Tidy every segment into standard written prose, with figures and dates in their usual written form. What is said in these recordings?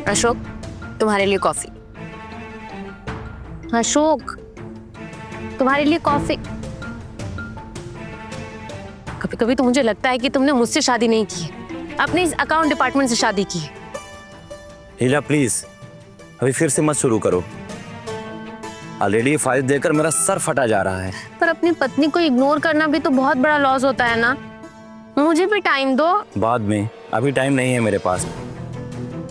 अशोक, तुम्हारे लिए कॉफी। अशोक, तुम्हारे लिए कॉफी। कभी कभी तो मुझे लगता है कि तुमने मुझसे शादी नहीं की है, अपने इस अकाउंट डिपार्टमेंट से शादी की है। हीला प्लीज अभी फिर से मत शुरू करो। ऑलरेडी फाइल देकर मेरा सर फटा जा रहा है। पर अपनी पत्नी को इग्नोर करना भी तो बहुत बड़ा लॉस होता है ना। मुझे भी टाइम दो। बाद में, अभी टाइम नहीं है मेरे पास।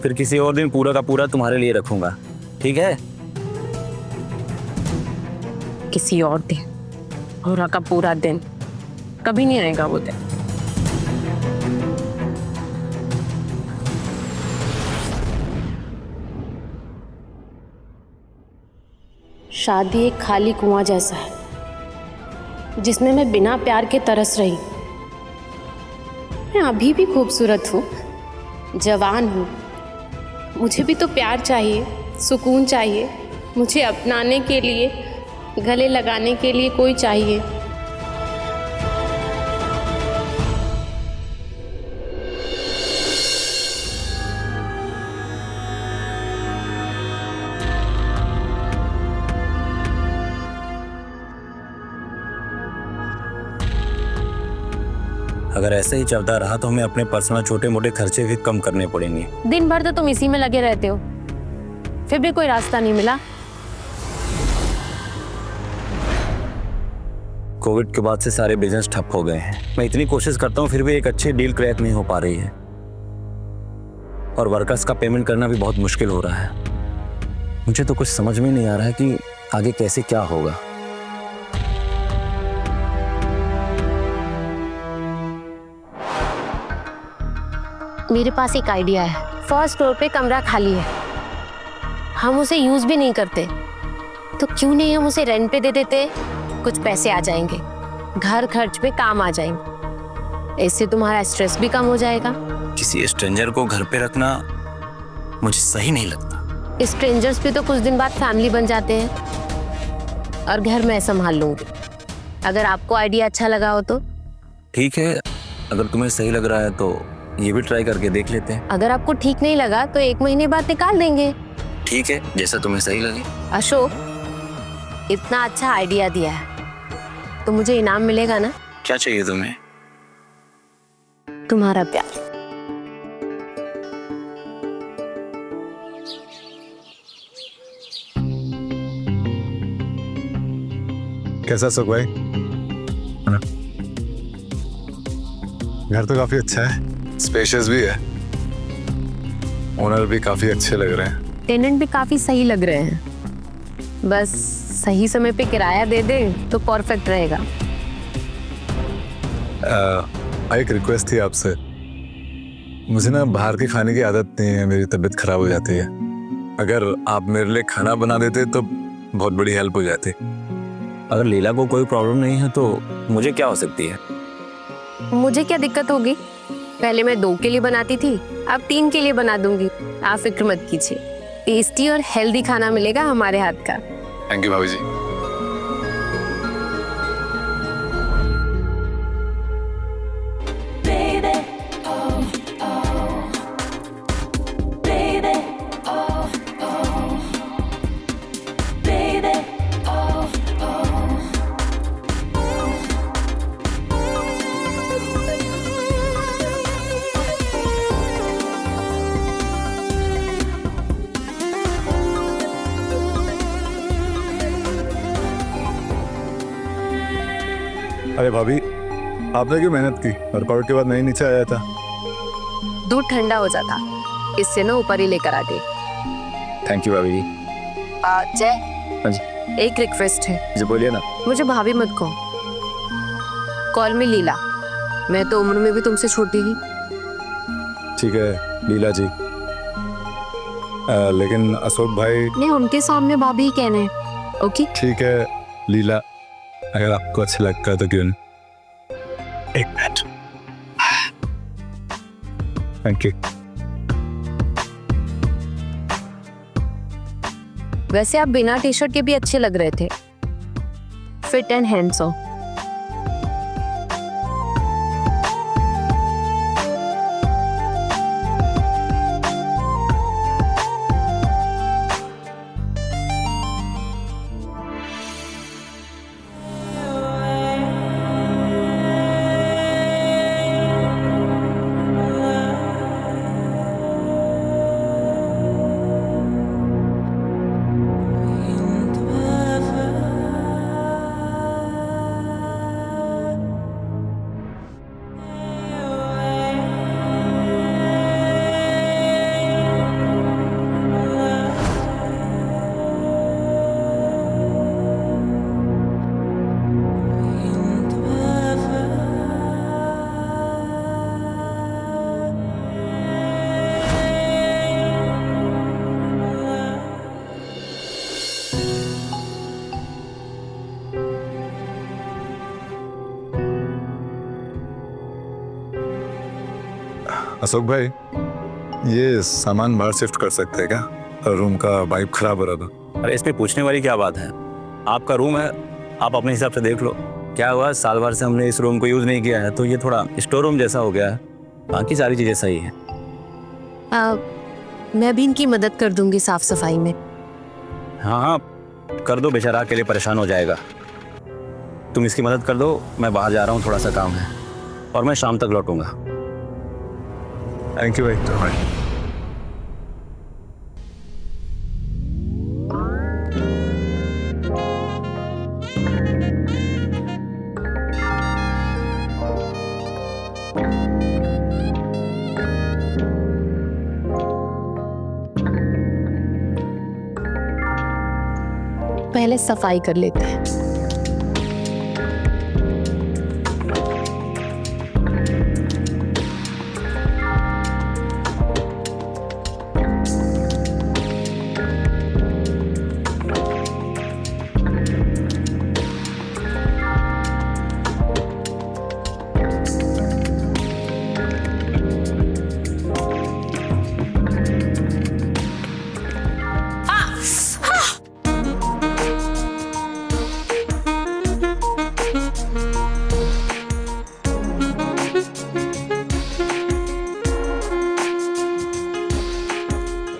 फिर किसी और दिन पूरा का पूरा तुम्हारे लिए रखूंगा, ठीक है? किसी और दिन, पूरा का पूरा दिन कभी नहीं आएगा वो दिन। शादी एक खाली कुआं जैसा है जिसमें मैं बिना प्यार के तरस रही। मैं अभी भी खूबसूरत हूँ, जवान हूँ, मुझे भी तो प्यार चाहिए, सुकून चाहिए, मुझे अपनाने के लिए, गले लगाने के लिए कोई चाहिए। अगर ऐसे ही चलता रहा तो हमें अपने पर्सनल छोटे मोटे खर्चे भी कम करने पड़ेंगे। दिन भर तो तुम इसी में लगे रहते हो, फिर भी कोई रास्ता नहीं मिला। कोविड के बाद से सारे बिजनेस ठप हो गए हैं। मैं इतनी कोशिश करता हूँ फिर भी एक अच्छी डील क्रैक नहीं हो पा रही है, और वर्कर्स का पेमेंट करना भी बहुत मुश्किल हो रहा है। मुझे तो कुछ समझ में नहीं आ रहा है कि आगे कैसे क्या होगा। मेरे पास एक आइडिया है। फर्स्ट फ्लोर पे कमरा खाली है, हम उसे यूज भी नहीं करते, तो क्यों नहीं हम उसे रेंट पे दे देते? कुछ पैसे आ जाएंगे, घर खर्च पे काम आ जाएंगे, इससे तुम्हारा स्ट्रेस भी कम हो जाएगा। किसी स्ट्रेंजर को घर पे रखना मुझे सही नहीं लगता। स्ट्रेंजर्स भी तो कुछ दिन बाद फैमिली बन जाते हैं, और घर मैं संभाल लूंगी। अगर आपको आइडिया अच्छा लगा हो तो ठीक है, अगर तुम्हें सही लग रहा है तो ये भी ट्राई करके देख लेते हैं। अगर आपको ठीक नहीं लगा तो 1 महीने बाद निकाल देंगे। ठीक है, जैसा तुम्हें सही लगे। अशोक, इतना अच्छा आइडिया दिया है तो मुझे इनाम मिलेगा ना? क्या चाहिए तुम्हें? तुम्हारा प्यार। कैसा सुख भाई? घर तो काफी अच्छा है, स्पेशियस भी है, ओनर भी काफी अच्छे लग रहे हैं, टेनेंट भी काफी सही लग रहे हैं, बस सही समय पे किराया दे दे तो परफेक्ट रहेगा। एक रिक्वेस्ट थी आपसे। मुझे ना बाहर के खाने की आदत नहीं है, मेरी तबीयत खराब हो जाती है। अगर आप मेरे लिए खाना बना देते तो बहुत बड़ी हेल्प हो जाती। अगर लीला को कोई प्रॉब्लम नहीं है तो मुझे क्या हो सकती है? मुझे क्या दिक्कत होगी? पहले मैं 2 के लिए बनाती थी, अब 3 के लिए बना दूंगी। आप फिक्र मत कीजिए, टेस्टी और हेल्दी खाना मिलेगा हमारे हाथ का। थैंक यू भाभी जी। अरे भाभी, आपने क्यों मेहनत की? वर्कआउट के बाद नहीं नीचे आया था? दूध ठंडा हो जाता, इससे ना ऊपर ही लेकर आ गई। थैंक यू भाभी जी। जय, हाँ जी। एक रिक्वेस्ट है। जी बोलिए ना। मुझे भाभी मत कहो, कॉल मी लीला। मैं तो उम्र में भी तुमसे छोटी ही। ठीक है लीला जी। लेकिन अशोक भाई। नहीं, उनके सामने भाभी ही कहना है। ओके ठीक है लीला, अगर आपको अच्छा लगता है तो क्यों नहीं। एक मिनट। Thank you. वैसे आप बिना टी शर्ट के भी अच्छे लग रहे थे, फिट एंड हैंडसम। अशोक भाई, ये सामान बाहर शिफ्ट कर सकते हैं क्या? रूम का वाइब खराब हो रहा था। अरे इसमें पूछने वाली क्या बात है? आपका रूम है, आप अपने हिसाब से देख लो। क्या हुआ, साल भर से हमने इस रूम को यूज नहीं किया है तो ये थोड़ा स्टोर रूम जैसा हो गया है। बाकी सारी चीजें सही है। मैं भी इनकी मदद कर दूंगी साफ सफाई में। हाँ हाँ, कर दो, बेचारा अकेले परेशान हो जाएगा। तुम इसकी मदद कर दो, मैं बाहर जा रहा हूँ, थोड़ा सा काम है और मैं शाम तक लौटूंगा। थैंक यू भाई। पहले सफाई कर लेते हैं।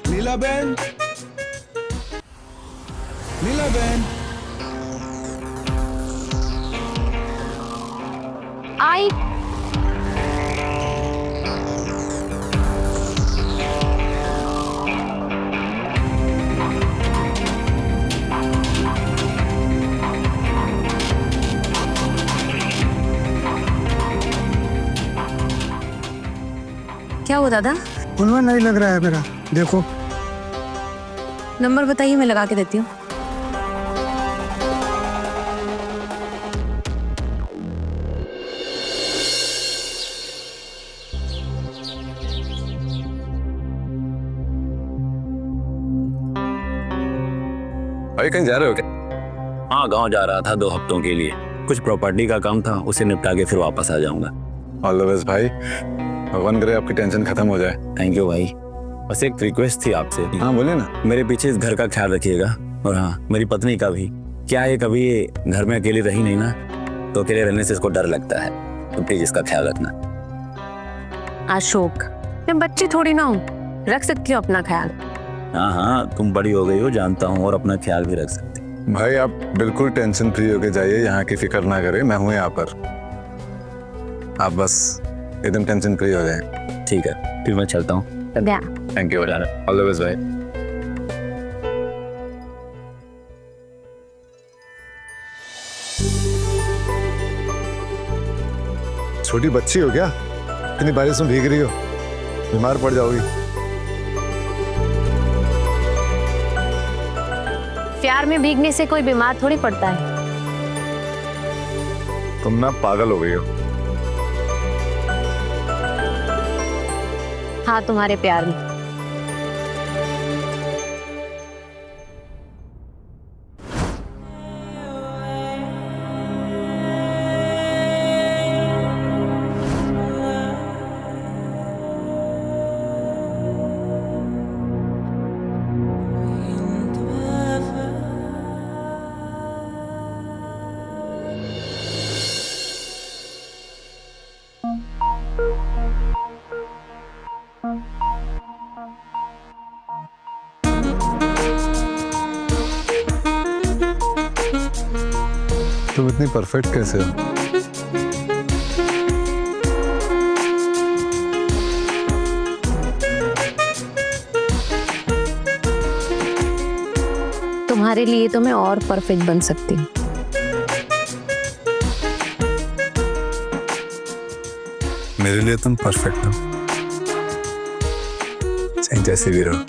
नीलाबेन, नीलाबेन, आई क्या हुआ दादा? उनमें नहीं लग रहा है मेरा, देखो। नंबर बताइए, मैं लगा के देती हूँ। भाई कहीं जा रहे हो क्या? हाँ, गांव जा रहा था 2 हफ्तों के लिए। कुछ प्रॉपर्टी का काम था, उसे निपटा के फिर वापस आ जाऊंगा। ऑल द बेस्ट भाई, भगवान करे आपकी टेंशन खत्म हो जाए। थैंक यू भाई। बस एक रिक्वेस्ट थी आपसे। हाँ बोले ना। मेरे पीछे इस घर का ख्याल रखिएगा, और हाँ, मेरी पत्नी का भी। क्या है, कभी घर में अकेली रही नहीं ना, तो अकेले रहने से इसको डर लगता है, तो प्लीज इसका ख्याल रखना। अशोक, मैं बच्ची थोड़ी ना हूँ, रख सकती हूँ अपना ख्याल। हाँ हाँ, तुम बड़ी हो गई हो, जानता हूँ, और अपना ख्याल भी रख सकती। भाई आप बिल्कुल टेंशन फ्री होके जाइए, यहाँ की फिक्र ना करें, मैं हूँ यहाँ पर। आप बस एकदम टेंशन फ्री हो जाए। ठीक है, फिर मैं चलता हूँ। Thank you, all the best भाई। छोटी बच्ची हो क्या? इतनी बारिश में भीग रही हो, बीमार पड़ जाओगी। प्यार में भीगने से कोई बीमार थोड़ी पड़ता है। तुम ना पागल हो गई हो। हाँ, तुम्हारे प्यार में। तुम इतनी परफेक्ट कैसे हो? तुम्हारे लिए तो मैं और परफेक्ट बन सकती हूँ। मेरे लिए तुम परफेक्ट हो, चाहे जैसे भी रहो।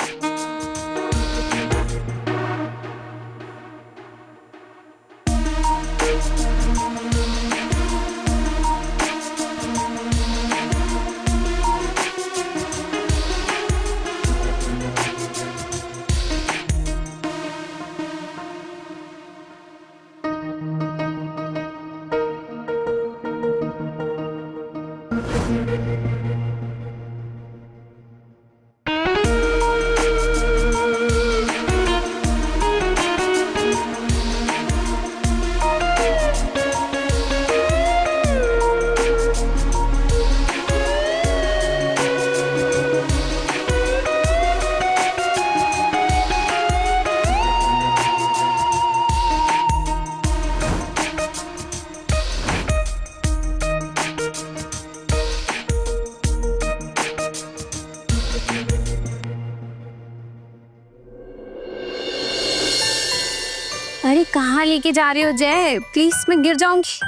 अरे कहाँ लेके जा रहे हो जय? प्लीज मैं गिर जाऊंगी।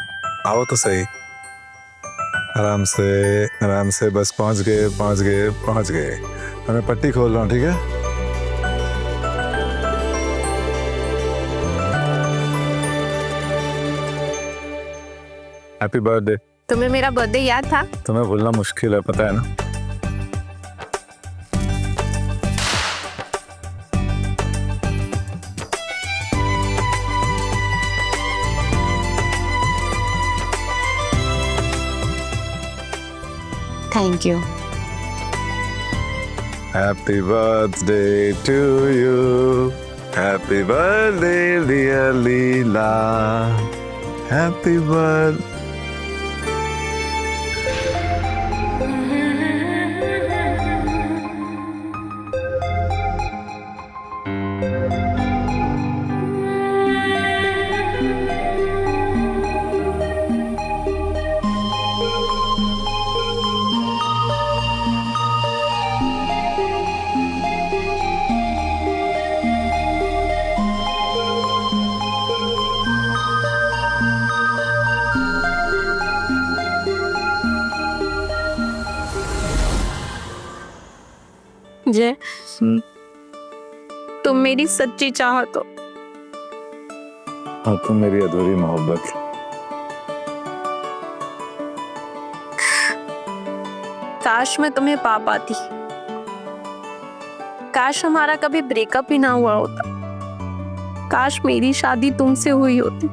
आओ तो सही। आराम से बस पहुंच गए। मैं पट्टी खोल रहा हूँ, ठीक है? Happy birthday. तुम्हें मेरा बर्थडे याद था? तुम्हें भूलना मुश्किल है, पता है ना? Thank you. Happy birthday to you. Happy birthday, dear Leela. Happy birthday. जय, तुम मेरी सच्ची चाहत हो। और तुम मेरी अधूरी मोहब्बत। काश मैं तुम्हें पा पाती। काश हमारा कभी ब्रेकअप ही ना हुआ होता। काश मेरी शादी तुमसे हुई होती।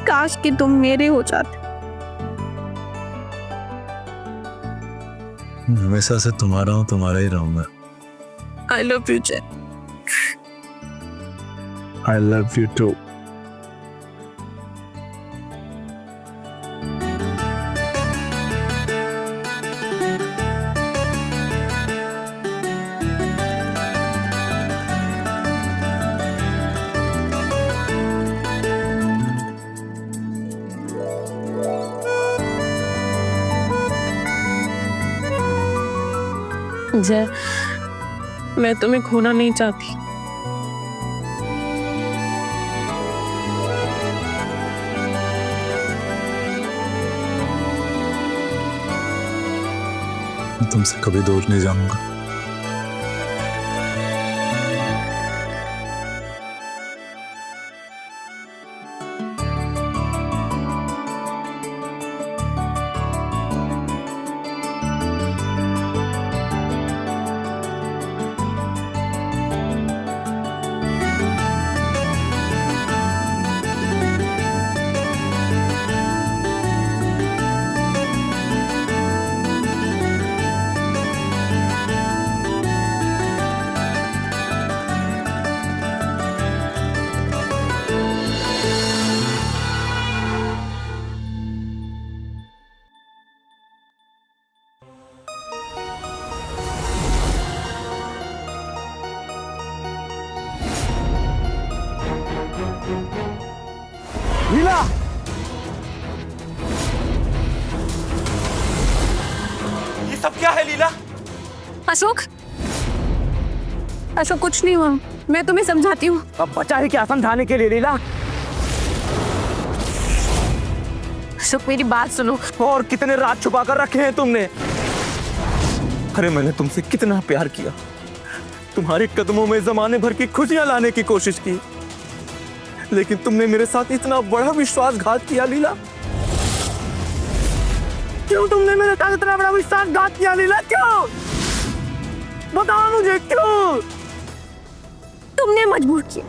काश कि तुम मेरे हो जाते। हमेशा से तुम्हारा हूँ, तुम्हारा ही रहूंगा। I love you, जय। I love you too. जय, मैं तुम्हें खोना नहीं चाहती। मैं तुमसे कभी दूर नहीं जाऊंगा। लीला, ये सब क्या है लीला? अशोक, अशोक कुछ नहीं हुआ। मैं तुम्हें समझाती हूँ। अब बचा है क्या समझाने के लिए लीला? अशोक मेरी बात सुनो। और कितने राज छुपा कर रखे हैं तुमने? अरे मैंने तुमसे कितना प्यार किया, तुम्हारे कदमों में जमाने भर की खुशियां लाने की कोशिश की, लेकिन तुमने मेरे साथ इतना बड़ा विश्वासघात किया लीला। क्यों तुमने मेरे साथ इतना बड़ा विश्वासघात किया लीला? क्यों? बताओ मुझे क्यों? तुमने मजबूर किया।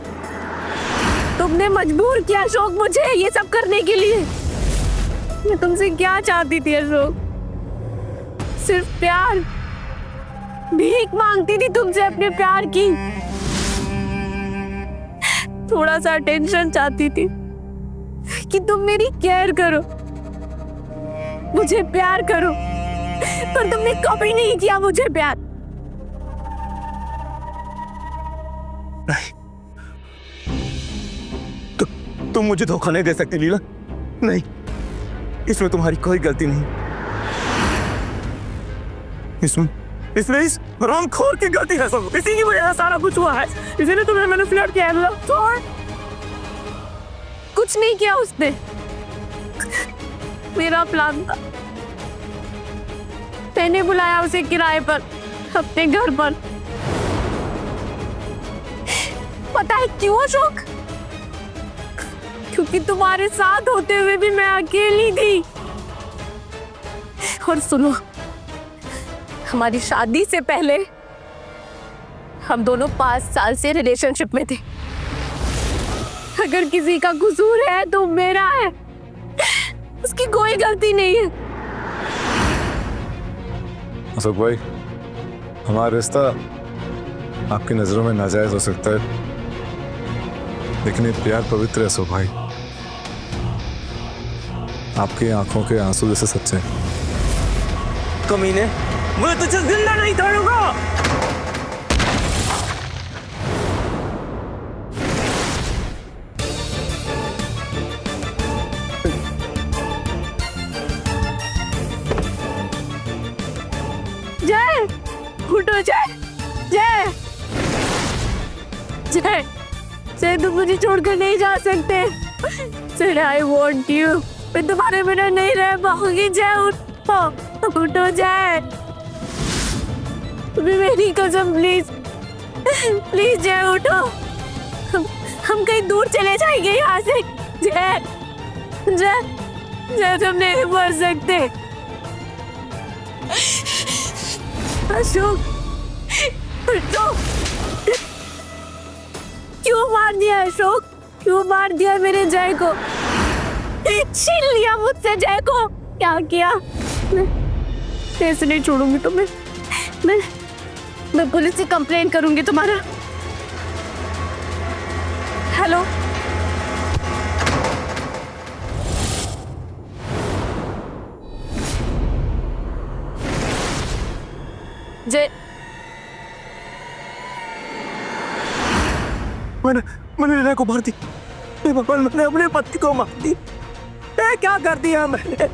तुमने मजबूर किया अशोक मुझे ये सब करने के लिए। मैं तुमसे क्या चाहती थी अशोक? सिर्फ प्यार। भीख मांगती थी तुमसे अपने प्यार की। थोड़ा सा अटेंशन चाहती थी कि तुम मेरी केयर करो, मुझे प्यार करो, पर तुमने कभी नहीं किया मुझे प्यार। नहीं, तुम मुझे धोखा नहीं दे सकती लीला। नहीं, इसमें तुम्हारी कोई गलती नहीं। इसमें इस हरामखोर की गलती है सब। इसी की वजह से सारा कुछ हुआ है। इसीलिए तुम्हें मैंने फ्लर्ट किया है। छोड़। कुछ नहीं किया उसने, मेरा प्लान था। मैंने बुलाया उसे किराए पर अपने घर पर। पता है क्यों अशोक? क्योंकि तुम्हारे साथ होते हुए भी मैं अकेली थी। और सुनो, हमारी शादी से पहले हम दोनों 5 साल से रिलेशनशिप में थे। अगर किसी का कसूर है तो मेरा है, उसकी कोई गलती नहीं है। अशोक भाई, हमारा रिश्ता आपकी नजरों में नाजायज हो सकता है, लेकिन ये प्यार पवित्र है अशोक भाई। आपकी आंखों के आंसू जैसे सच्चे हैं। कमीने, मैं तुझे जिंदा नहीं छोड़ूंगा। जय, उठो जय, जय, जय, जय, तुम मुझे छोड़कर नहीं जा सकते। जय, आई वॉन्ट यू। मैं तुम्हारे बिना नहीं रह पाऊंगी। जय उठो, उठो जय, तुम्हें मेरी कसम, प्लीज प्लीज जय उठो। हम कहीं दूर चले जाएंगे यहाँ से। जय, जय, जय, तुम नहीं मर सकते। अशोक, उठो। क्यों मार दिया अशोक? क्यों मार दिया मेरे जय को? छीन लिया मुझसे जय को। क्या किया? मैं ऐसे नहीं छोड़ूंगी तुम्हें। मैं पुलिस से कंप्लेन करूंगी तुम्हारा। हेलो, जय, मैंने रीना को मार दी। भगवान, मैंने अपने पति को मार दी। क्या कर दिया मैंने?